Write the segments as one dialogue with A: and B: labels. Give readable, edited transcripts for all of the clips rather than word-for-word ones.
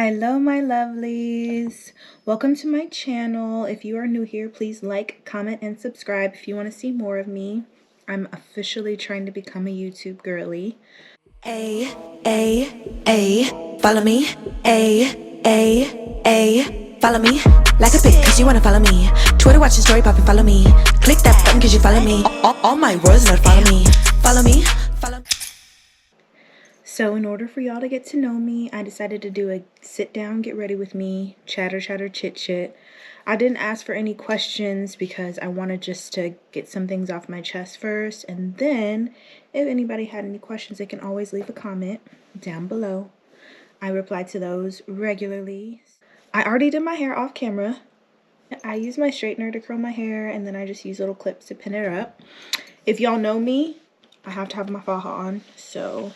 A: Hello my lovelies, welcome to my channel. If you are new here, please like, comment, and subscribe if you want to see more of me. I'm officially trying to become a YouTube girly.
B: A, follow me. Follow me. Like a pig, cause you wanna follow me. Twitter watching story popping, follow me. Click that button cause you follow me. All my words not follow me. Follow me, follow me.
A: So in order for y'all to get to know me, I decided to do a sit down, get ready with me, chatter, chit chat. I didn't ask for any questions because I wanted just to get some things off my chest first. And then if anybody had any questions, they can always leave a comment down below. I reply to those regularly. I already did my hair off camera. I use my straightener to curl my hair, and then I just use little clips to pin it up. If y'all know me, I have to have my faja on, so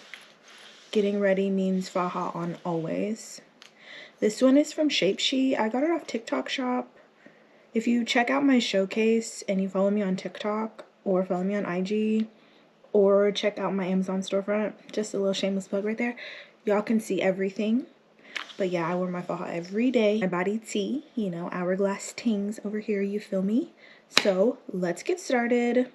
A: getting ready means faja on always. This one is from Shapeshe. I got it off TikTok shop. If you check out my showcase and you follow me on TikTok or follow me on IG or check out my Amazon storefront, just a little shameless plug right there, y'all can see everything. But yeah, I wear my faja every day. My body tea, you know, hourglass tings over here, you feel me? So let's get started.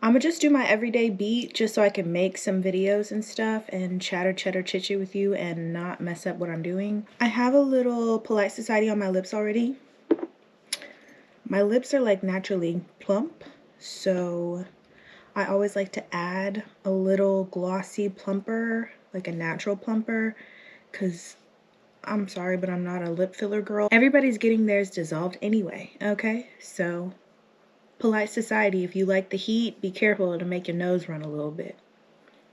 A: I'm gonna just do my everyday beat just so I can make some videos and stuff and chit chat with you and not mess up what I'm doing. I have a little Polite Society on my lips already. My lips are like naturally plump, so I always like to add a little glossy plumper, like a natural plumper, because I'm sorry, but I'm not a lip filler girl. Everybody's getting theirs dissolved anyway, okay? So Polite Society, if you like the heat, be careful, it'll make your nose run a little bit.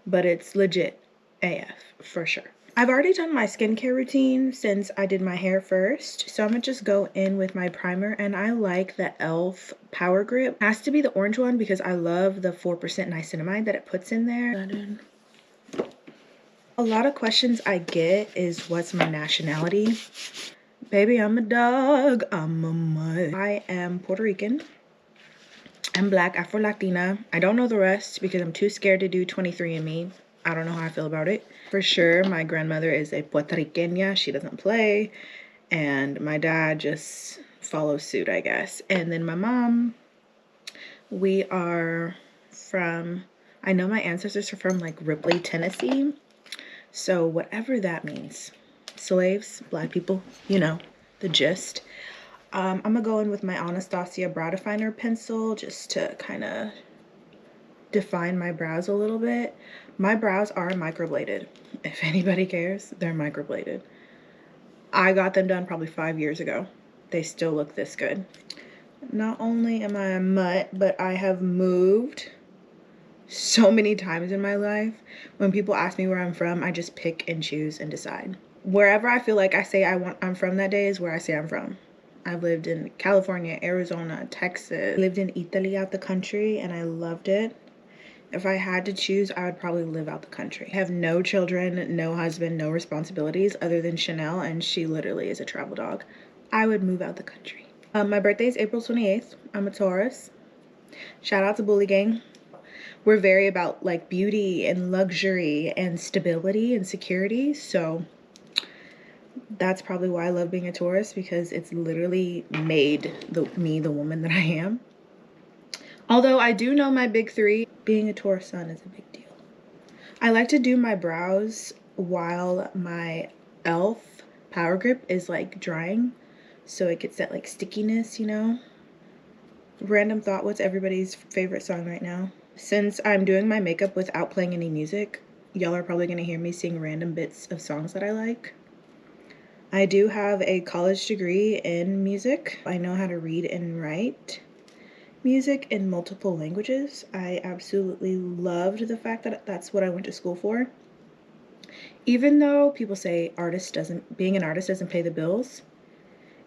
A: But it's legit AF, for sure. I've already done my skincare routine since I did my hair first. So I'm gonna just go in with my primer, and I like the e.l.f. Power Grip. It has to be the orange one because I love the 4% niacinamide that it puts in there. A lot of questions I get is what's my nationality? Baby, I'm a dog, I'm a mutt. I am Puerto Rican. I'm black, Afro-Latina. I don't know the rest because I'm too scared to do 23andMe. I don't know how I feel about it. For sure, my grandmother is a Puerto Riqueña. She doesn't play. And my dad just follows suit, I guess. And then my mom, we are from, I know my ancestors are from like Ripley, Tennessee. So whatever that means. Slaves, black people, you know, the gist. I'm gonna go in with my Anastasia brow definer pencil just to kind of define my brows a little bit. My brows are microbladed. If anybody cares, they're microbladed. I got them done probably 5 years ago. They still look this good. Not only am I a mutt, but I have moved so many times in my life. When people ask me where I'm from, I just pick and choose and decide. Wherever I feel like I say I'm from that day is where I say I'm from. I've lived in California, Arizona, Texas. I lived in Italy out the country and I loved it. If I had to choose, I would probably live out the country. I have no children, no husband, no responsibilities other than Chanel, and she literally is a travel dog. I would move out the country. My birthday is April 28th. I'm a Taurus. Shout out to Bully Gang. We're very about like beauty and luxury and stability and security, so that's probably why I love being a Taurus, because it's literally made me the woman that I am. Although I do know my big three, being a Taurus sun is a big deal. I like to do my brows while my e.l.f. Power Grip is like drying, so it gets that like stickiness, you know. Random thought, what's everybody's favorite song right now? Since I'm doing my makeup without playing any music, y'all are probably gonna hear me sing random bits of songs that I like. I do have a college degree in music. I know how to read and write music in multiple languages. I absolutely loved the fact that that's what I went to school for. Even though people say being an artist doesn't pay the bills,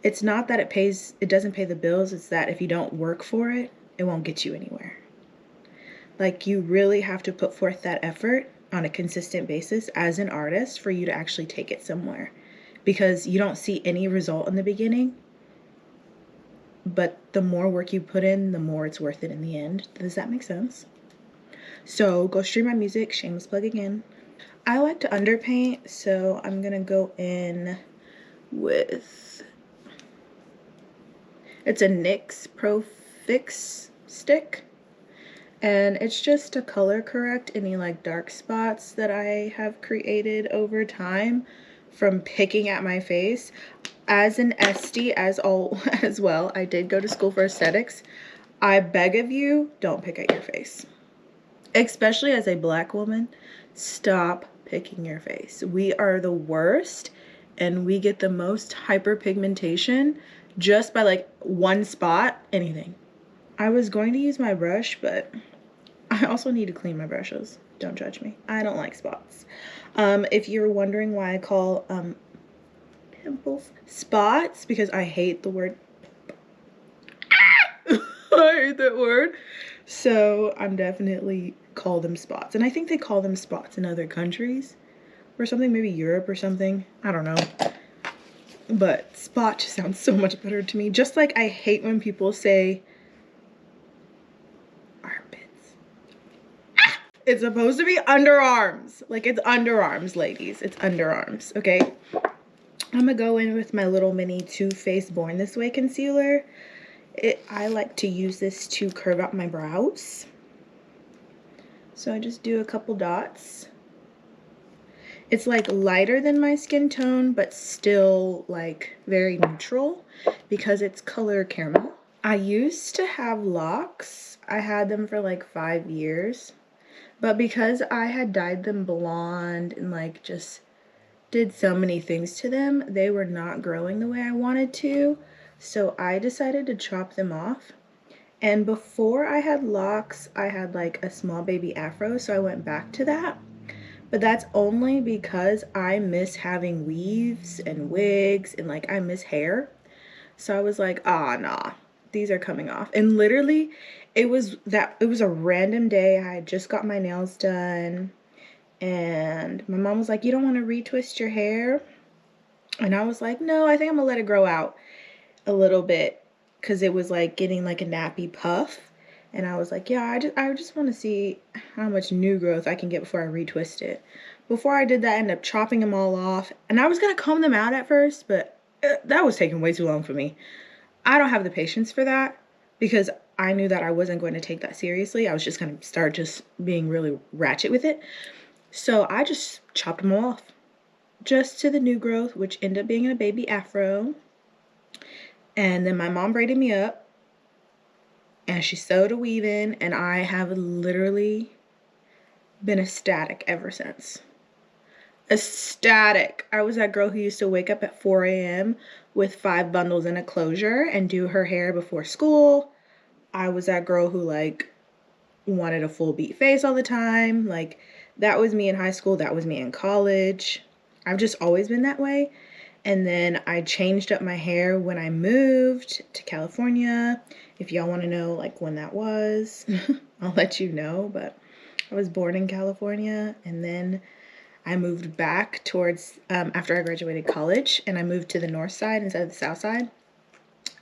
A: it's not that it doesn't pay the bills, it's that if you don't work for it, it won't get you anywhere. Like, you really have to put forth that effort on a consistent basis as an artist for you to actually take it somewhere, because you don't see any result in the beginning, but the more work you put in, the more it's worth it in the end. Does that make sense? So go stream my music, shameless plug again. I like to underpaint, so I'm gonna go in with, it's a NYX Pro Fix stick. And it's just to color correct any like dark spots that I have created over time from picking at my face. As an esty as well, I did go to school for aesthetics. I beg of you, don't pick at your face. Especially as a black woman, stop picking your face. We are the worst, and we get the most hyperpigmentation just by like one spot, anything. I was going to use my brush, but I also need to clean my brushes. Don't judge me. I don't like spots. If you're wondering why I call pimples spots, because I hate the word. I hate that word. So I'm definitely call them spots. And I think they call them spots in other countries or something, maybe Europe or something. I don't know. But spot sounds so much better to me. Just like I hate when people say armpits. It's supposed to be underarms. Like, it's underarms, ladies. It's underarms, okay? I'm gonna go in with my little mini Too Faced Born This Way concealer. I like to use this to curve out my brows. So I just do a couple dots. It's like lighter than my skin tone, but still like very neutral because it's color caramel. I used to have locks. I had them for like 5 years. But because I had dyed them blonde and like just did so many things to them, they were not growing the way I wanted to. So I decided to chop them off. And before I had locks, I had like a small baby afro, so I went back to that. But that's only because I miss having weaves and wigs and like I miss hair. So I was like, ah, nah, these are coming off. And literally, it was a random day. I had just got my nails done. And my mom was like, you don't want to retwist your hair? And I was like, no, I think I'm gonna let it grow out a little bit because it was like getting like a nappy puff. And I was like, yeah, I just want to see how much new growth I can get before I retwist it. Before I did that, I ended up chopping them all off. And I was going to comb them out at first, but that was taking way too long for me. I don't have the patience for that because I knew that I wasn't going to take that seriously. I was just going to start just being really ratchet with it. So I just chopped them all off. Just to the new growth, which ended up being a baby afro. And then my mom braided me up. And she sewed a weave in, and I have literally been ecstatic ever since. Ecstatic. I was that girl who used to wake up at 4 a.m. with 5 bundles in a closure and do her hair before school. I was that girl who like wanted a full beat face all the time. Like, that was me in high school. That was me in college. I've just always been that way. And then I changed up my hair when I moved to California. If y'all want to know like when that was, I'll let you know. But I was born in California, and then I moved back towards after I graduated college, and I moved to the north side instead of the south side.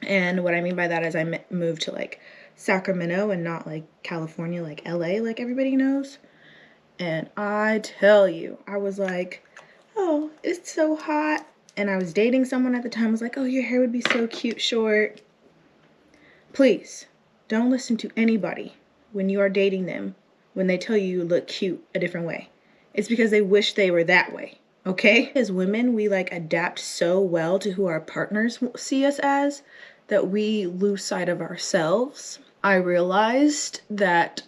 A: And what I mean by that is I moved to like Sacramento and not like California, like LA, like everybody knows. And I tell you, I was like, oh, it's so hot. And I was dating someone at the time. I was like, oh, your hair would be so cute short. Please, don't listen to anybody when you are dating them when they tell you look cute a different way. It's because they wish they were that way, okay? As women, we like adapt so well to who our partners see us as that we lose sight of ourselves. I realized that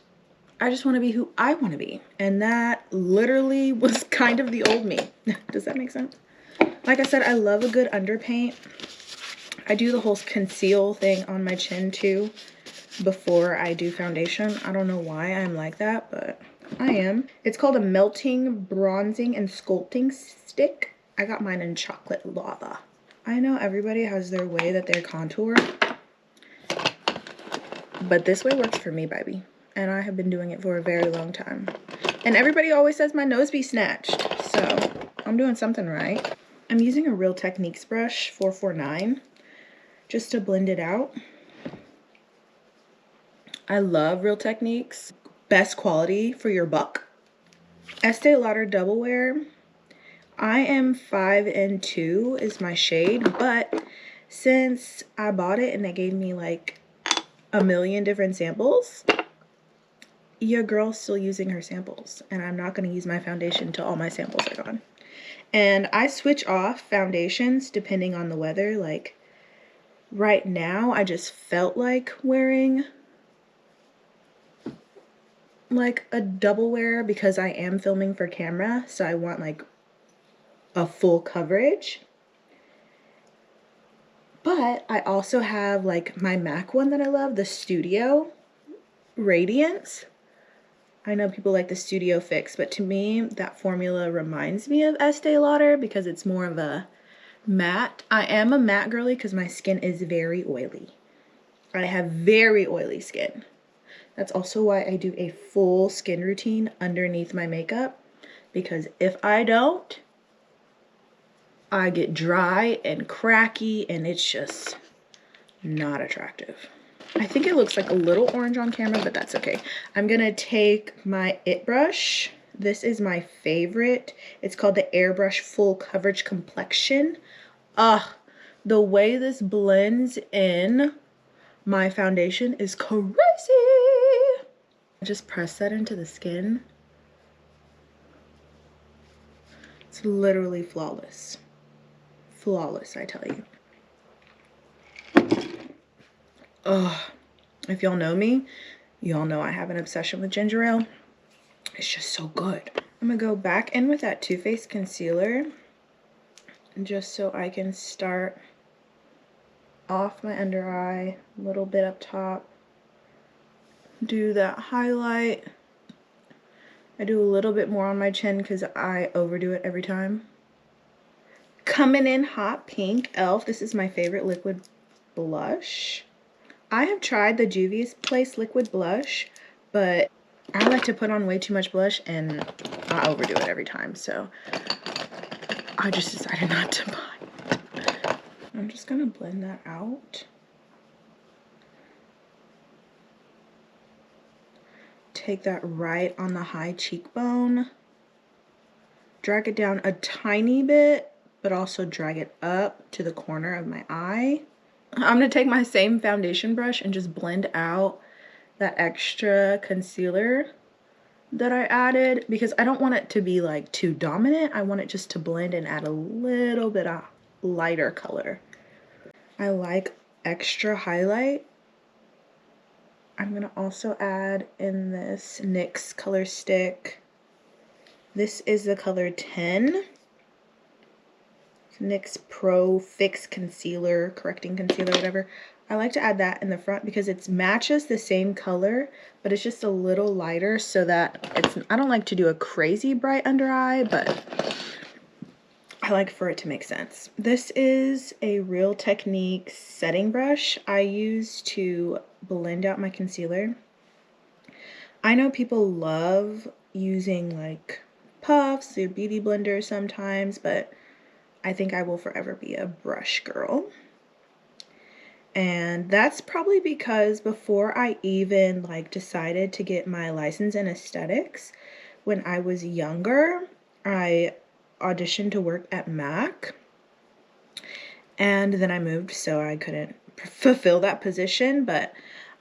A: I just want to be who I want to be. And that literally was kind of the old me. Does that make sense? Like I said, I love a good underpaint. I do the whole conceal thing on my chin too before I do foundation. I don't know why I'm like that, but I am. It's called a melting, bronzing, and sculpting stick. I got mine in chocolate lava. I know everybody has their way that they contour, but this way works for me, baby. And I have been doing it for a very long time. And everybody always says my nose be snatched, so I'm doing something right. I'm using a Real Techniques brush 449 just to blend it out. I love Real Techniques. Best quality for your buck. Estee Lauder Double Wear. I am 5 and 2 is my shade, but since I bought it and they gave me like a million different samples, your girl's still using her samples, and I'm not going to use my foundation until all my samples are gone. And I switch off foundations depending on the weather. Like right now, I just felt like wearing like a double wear because I am filming for camera, so I want like a full coverage. But I also have like my MAC one that I love, the Studio Radiance. I know people like the Studio Fix, but to me, that formula reminds me of Estee Lauder because it's more of a matte. I am a matte girly because my skin is very oily. I have very oily skin. That's also why I do a full skin routine underneath my makeup, because if I don't, I get dry and cracky and it's just not attractive. I think it looks like a little orange on camera, but that's okay. I'm gonna take my IT brush. This is my favorite. It's called the Airbrush Full Coverage Complexion. The way this blends in my foundation is crazy. Just press that into the skin. It's literally flawless. Flawless, I tell you. If y'all know me, y'all know I have an obsession with ginger ale. It's just so good. I'm gonna go back in with that Too Faced concealer just so I can start off my under eye, a little bit up top. Do that highlight. I do a little bit more on my chin because I overdo it every time. Coming in hot pink, e.l.f. This is my favorite liquid blush. I have tried the Juvia's Place liquid blush, but I like to put on way too much blush and I overdo it every time, so I just decided not to buy it. I'm just gonna blend that out. Take that right on the high cheekbone. Drag it down a tiny bit, but also drag it up to the corner of my eye. I'm gonna take my same foundation brush and just blend out that extra concealer that I added because I don't want it to be like too dominant. I want it just to blend and add a little bit of lighter color. I like extra highlight. I'm gonna also add in this NYX color stick. This is the color 10. NYX Pro Fix Concealer, Correcting Concealer, whatever. I like to add that in the front because it matches the same color, but it's just a little lighter so that it's, I don't like to do a crazy bright under eye, but I like for it to make sense. This is a Real Technique setting brush I use to blend out my concealer. I know people love using like puffs or beauty blenders sometimes, but I think I will forever be a brush girl. And that's probably because before I even like decided to get my license in aesthetics, when I was younger, I auditioned to work at MAC. And then I moved, so I couldn't fulfill that position, but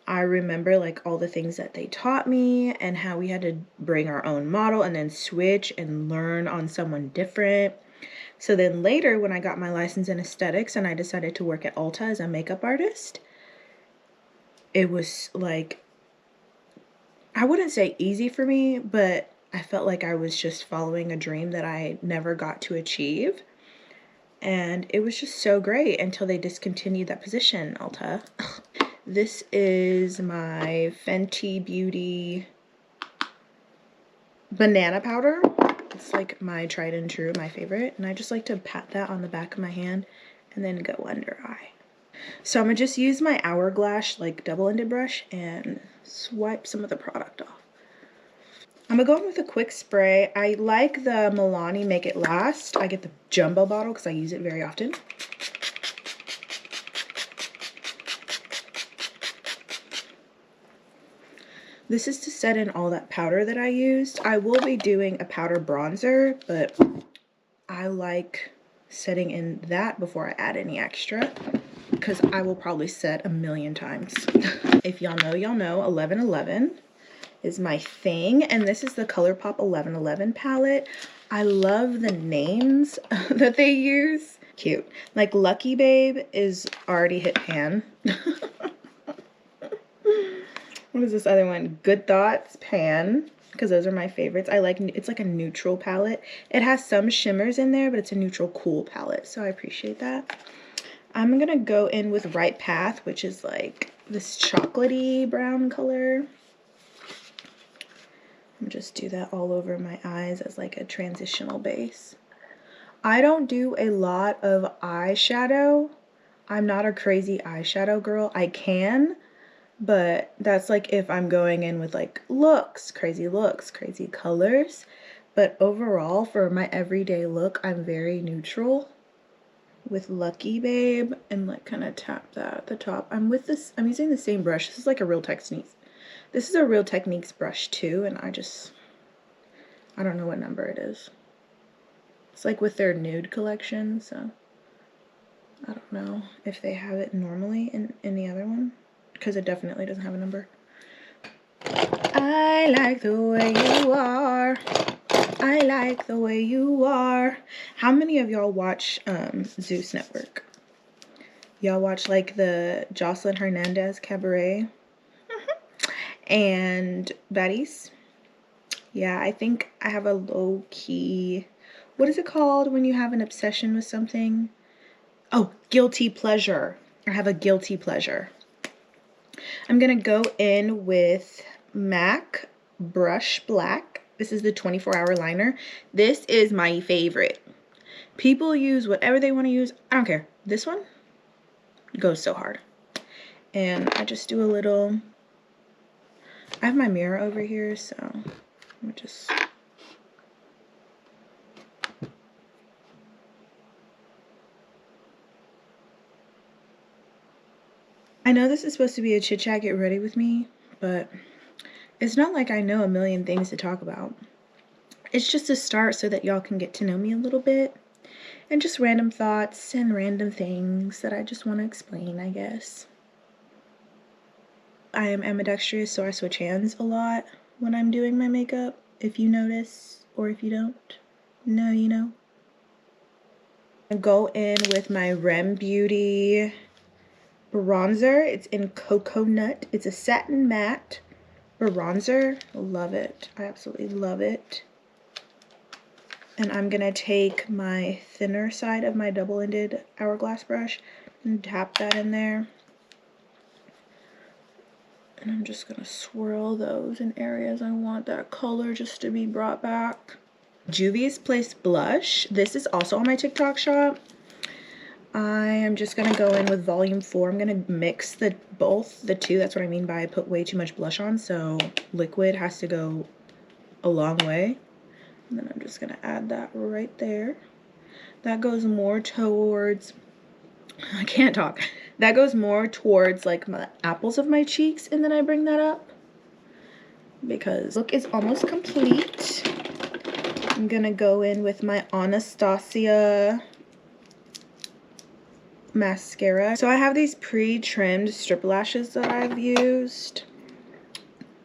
A: I remember like all the things that they taught me and how we had to bring our own model and then switch and learn on someone different. So then later when I got my license in aesthetics and I decided to work at Ulta as a makeup artist, it was like, I wouldn't say easy for me, but I felt like I was just following a dream that I never got to achieve. And it was just so great until they discontinued that position, Ulta. This is my Fenty Beauty banana powder. It's like my tried and true, my favorite. And I just like to pat that on the back of my hand and then go under eye. So I'm gonna just use my Hourglass like double-ended brush and swipe some of the product off. I'm gonna go in with a quick spray. I like the Milani Make It Last. I get the jumbo bottle because I use it very often. This is to set in all that powder that I used. I will be doing a powder bronzer, but I like setting in that before I add any extra, because I will probably set a million times. If y'all know, y'all know 1111 is my thing, and this is the ColourPop 1111 palette. I love the names that they use. Cute. Like Lucky Babe is already hit pan. What is this other one? Good Thoughts pan, because those are my favorites. I like, it's like a neutral palette. It has some shimmers in there, but it's a neutral cool palette, so I appreciate that. I'm gonna go in with Right Path, which is like this chocolatey brown color. Just do that all over my eyes as like a transitional base. I don't do a lot of eyeshadow. I'm not a crazy eyeshadow girl. I can, but that's like if I'm going in with like looks, crazy colors. But overall, for my everyday look, I'm very neutral with Lucky Babe, and like kind of tap that at the top. I'm using the same brush. This is like a Real Techniques. This is a Real Techniques brush too, and I don't know what number it is. It's like with their nude collection, so I don't know if they have it normally in the other one, because it definitely doesn't have a number. I like the way you are. I like the way you are. How many of y'all watch Zeus Network? Y'all watch like the Jocelyn Hernandez Cabaret and Baddies? Yeah, I think I have a low-key, what is it called when you have an obsession with something? Oh, guilty pleasure. I have a guilty pleasure. I'm gonna go in with MAC Brush Black. This is the 24-hour liner. This is my favorite. People use whatever they want to use. I don't care. This one goes so hard. And I just do a little, I have my mirror over here, so I'm just, I know this is supposed to be a chit chat, get ready with me, but it's not like I know a million things to talk about. It's just a start so that y'all can get to know me a little bit, and just random thoughts and random things that I just want to explain, I guess. I am ambidextrous, so I switch hands a lot when I'm doing my makeup, if you notice, or if you don't. No, you know. I go in with my Rem Beauty bronzer. It's in Coconut. It's a satin matte bronzer. Love it. I absolutely love it. And I'm gonna take my thinner side of my double-ended hourglass brush and tap that in there. And I'm just gonna swirl those in areas I want that color just to be brought back. Juvia's Place blush. This is also on my TikTok shop. I am just gonna go in with volume 4. I'm gonna mix the two. That's what I mean by I put way too much blush on, so liquid has to go a long way. And then I'm just gonna add that right there. That goes more towards, I can't talk. That goes more towards like my apples of my cheeks, and then I bring that up because look is almost complete. I'm gonna go in with my Anastasia mascara. So I have these pre-trimmed strip lashes that I've used.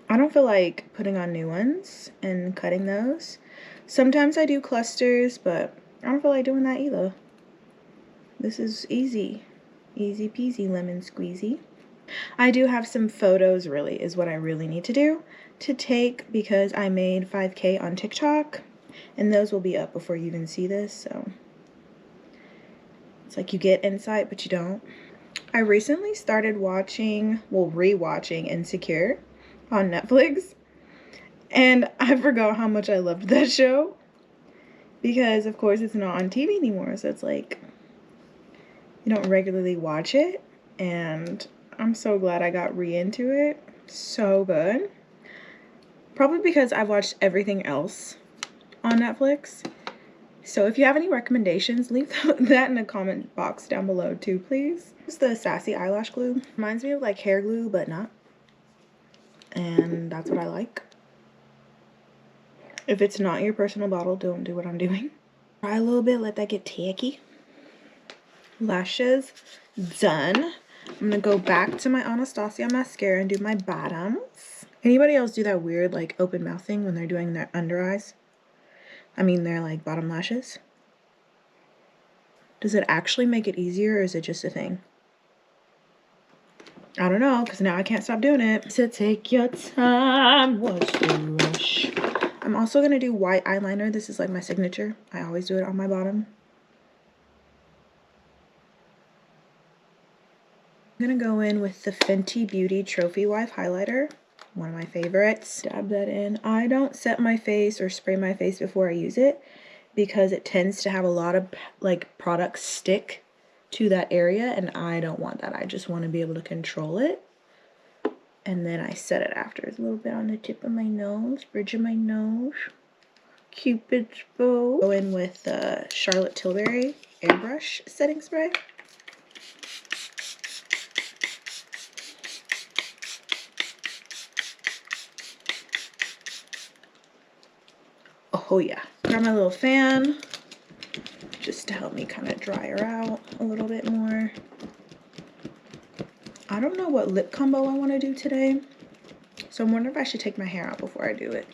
A: I don't feel like putting on new ones and cutting those. Sometimes I do clusters, but I don't feel like doing that either. This is easy. Easy peasy lemon squeezy. I do have some photos, really, is what I really need to do to take, because I made 5K on TikTok, and those will be up before you even see this, so it's like you get insight, but you don't. I recently started watching, well, rewatching Insecure on Netflix, and I forgot how much I loved that show, because of course it's not on TV anymore, so it's like you don't regularly watch it, and I'm so glad I got into it. So good. Probably because I've watched everything else on Netflix. So if you have any recommendations, leave that in the comment box down below too, please. It's the Sassy eyelash glue. Reminds me of like hair glue, but not. And that's what I like. If it's not your personal bottle, don't do what I'm doing. Try a little bit, let that get tacky. Lashes done. I'm gonna go back to my Anastasia mascara and do my bottoms. Anybody else do that weird like open mouth thing when they're doing their under eyes? I mean their like bottom lashes. Does it actually make it easier or is it just a thing? I don't know, because now I can't stop doing it. So take your time, what's the rush? I'm also gonna do white eyeliner. This is like my signature. I always do it on my bottom. I'm gonna go in with the Fenty Beauty Trophy Wife highlighter, one of my favorites. Dab that in. I don't set my face or spray my face before I use it because it tends to have a lot of like products stick to that area and I don't want that. I just want to be able to control it. And then I set it after. It's a little bit on the tip of my nose, bridge of my nose. Cupid's bow. Go in with the Charlotte Tilbury airbrush setting spray. Oh yeah. Grab my little fan just to help me kind of dry her out a little bit more. I don't know what lip combo I want to do today, so I'm wondering if I should take my hair out before I do it.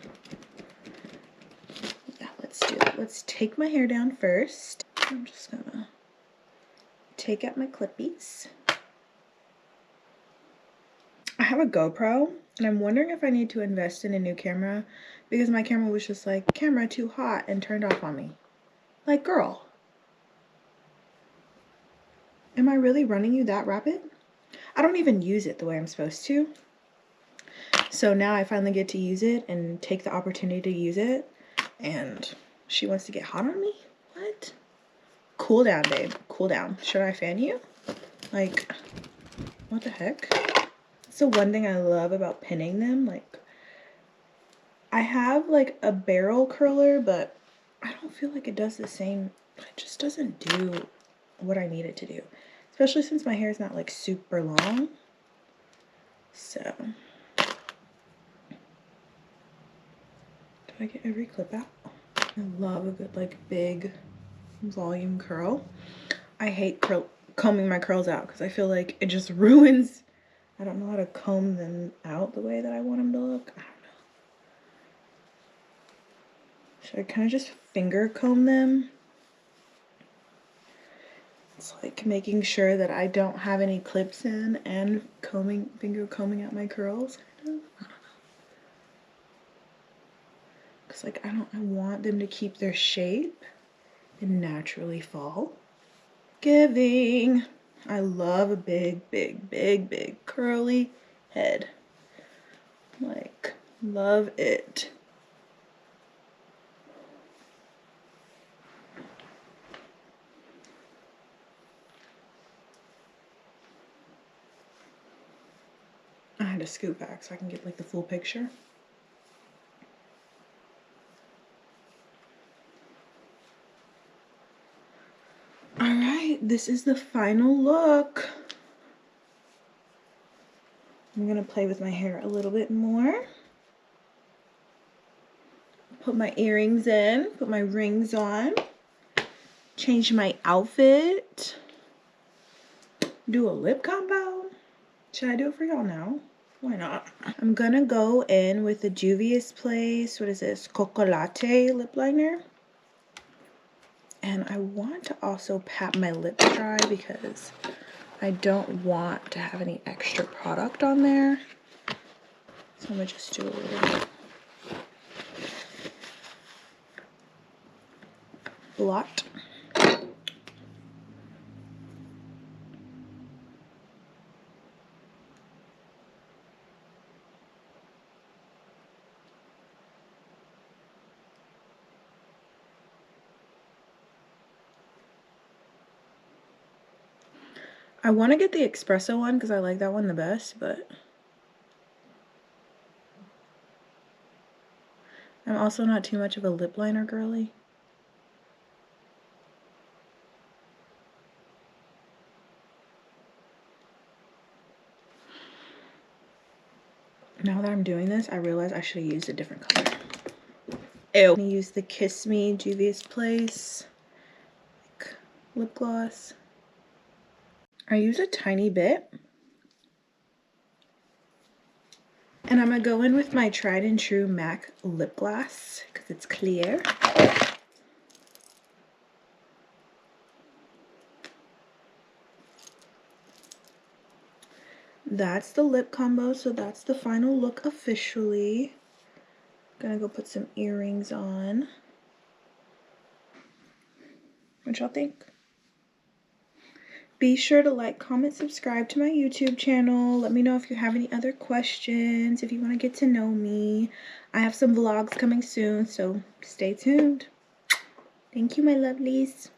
A: Yeah, let's do it. Let's take my hair down first. I'm just gonna take out my clippies. I have a GoPro and I'm wondering if I need to invest in a new camera because my camera was just like, camera too hot, and turned off on me. Like, girl, am I really running you that rapid? I don't even use it the way I'm supposed to. So now I finally get to use it and take the opportunity to use it, and she wants to get hot on me? What? Cool down, babe. Cool down. Should I fan you? Like, what the heck? It's the one thing I love about pinning them. Like, I have like a barrel curler, but I don't feel like it does the same. It just doesn't do what I need it to do. Especially since my hair is not like super long. So, do I get every clip out? I love a good like big volume curl. I hate combing my curls out because I feel like it just ruins. I don't know how to comb them out the way that I want them to look. I don't know. Should I kind of just finger comb them? It's like making sure that I don't have any clips in and finger combing out my curls. I don't know. Cause like I want them to keep their shape and naturally fall. Giving. I love a big, big, big, big curly head. Like, love it. I had to scoot back so I can get like the full picture. All right, this is the final look. I'm gonna play with my hair a little bit more. Put my earrings in, put my rings on, change my outfit, do a lip combo. Should I do it for y'all now? Why not? I'm gonna go in with the Juvia's Place, what is this, Chocolate lip liner. And I want to also pat my lips dry because I don't want to have any extra product on there. So I'm gonna just do a little bit. Blot. I want to get the espresso one because I like that one the best, but I'm also not too much of a lip liner girly. Now that I'm doing this, I realize I should have used a different color. Ew. I'm gonna use the Kiss Me Juvia's Place lip gloss. I use a tiny bit. And I'm going to go in with my tried and true MAC lip gloss because it's clear. That's the lip combo, so that's the final look officially. Gonna go put some earrings on. What y'all think? Be sure to like, comment, subscribe to my YouTube channel. Let me know if you have any other questions, if you want to get to know me. I have some vlogs coming soon, so stay tuned. Thank you, my lovelies.